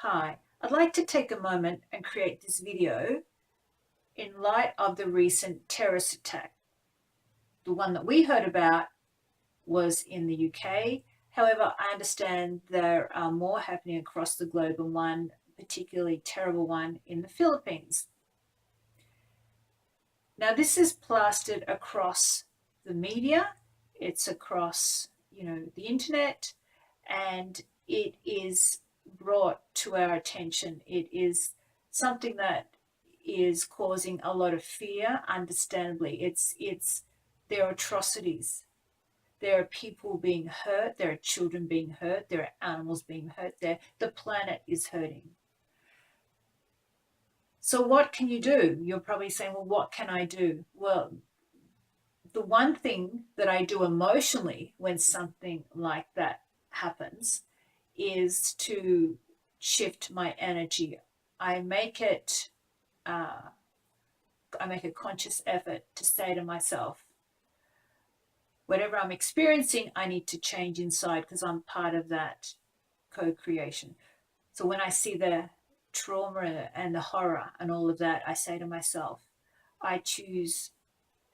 Hi, I'd like to take a moment and create this video in light of the recent terrorist attack. The one that we heard about was in the UK. However, I understand there are more happening across the globe, and one particularly terrible one in the Philippines. Now, this is plastered across the media. It's across, the internet, and it is brought to our attention. It is something that is causing a lot of fear, understandably. There are atrocities. There are people being hurt. There are children being hurt. There are animals being hurt. The planet is hurting. So what can you do? You're probably saying, well, what can I do? Well, the one thing that I do emotionally when something like that happens is to shift my energy. I make a conscious effort to say to myself, whatever I'm experiencing, I need to change inside because I'm part of that co-creation. So when I see the trauma and the horror and all of that, I say to myself, I choose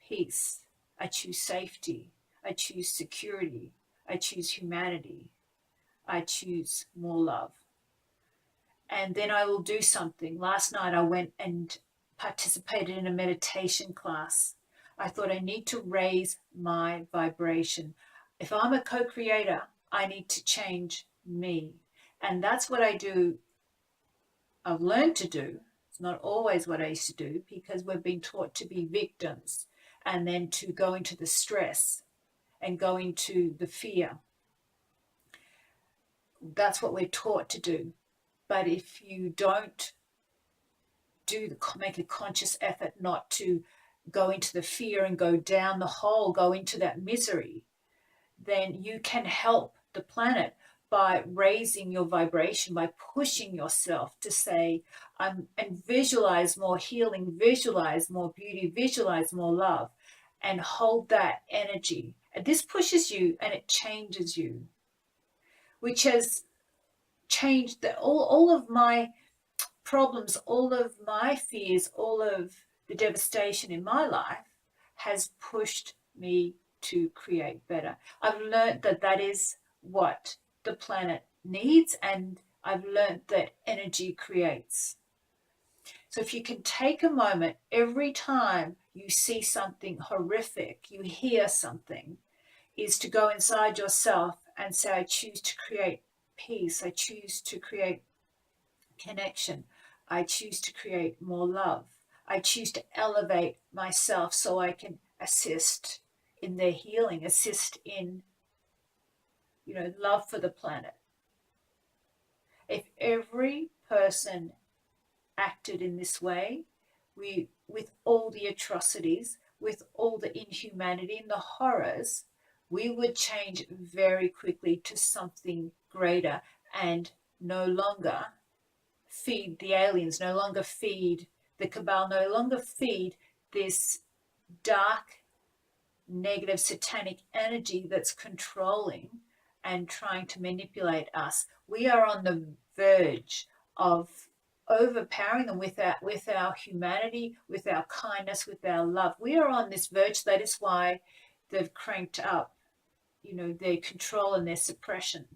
peace. I choose safety. I choose security. I choose humanity. I choose more love. And then I will do something. Last night I went and participated in a meditation class. I thought I need to raise my vibration. If I'm a co-creator, I need to change me. And that's what I do. I've learned to do. It's not always what I used to do because we've been taught to be victims and then to go into the stress and go into the fear. That's what we're taught to do. But if you don't make a conscious effort not to go into the fear and go down the hole, go into that misery, then you can help the planet by raising your vibration, by pushing yourself to say, and visualize more healing, visualize more beauty, visualize more love, and hold that energy. And this pushes you and it changes you, which has changed all of my problems, all of my fears, all of the devastation in my life has pushed me to create better. I've learned that is what the planet needs, and I've learned that energy creates. So if you can take a moment every time you see something horrific, you hear something, is to go inside yourself and say, I choose to create peace. I choose to create connection. I choose to create more love. I choose to elevate myself so I can assist in their healing, assist in, love for the planet. If every person acted in this way, with all the atrocities, with all the inhumanity and the horrors, we would change very quickly to something greater and no longer feed the aliens, no longer feed the cabal, no longer feed this dark, negative, satanic energy that's controlling and trying to manipulate us. We are on the verge of overpowering them with our humanity, with our kindness, with our love. We are on this verge. That is why they've cranked up, their control and their suppression.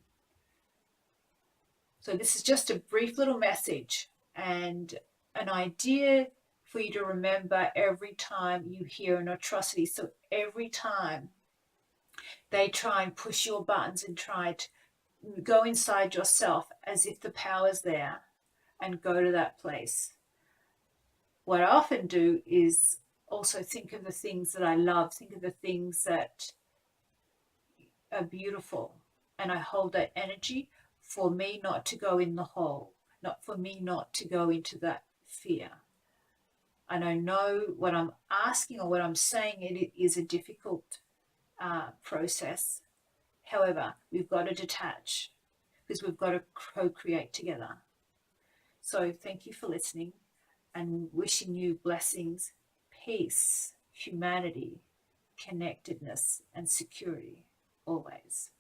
So this is just a brief little message and an idea for you to remember every time you hear an atrocity. So every time they try and push your buttons and try to go inside yourself as if the power's there and go to that place. What I often do is also think of the things that I love, think of the things that are beautiful, and I hold that energy for me not to go in the hole, not for me not to go into that fear. And I know what I'm asking or what I'm saying, it is a difficult process. However, we've got to detach because we've got to co-create together. So thank you for listening and wishing you blessings, peace, humanity, connectedness, and security always.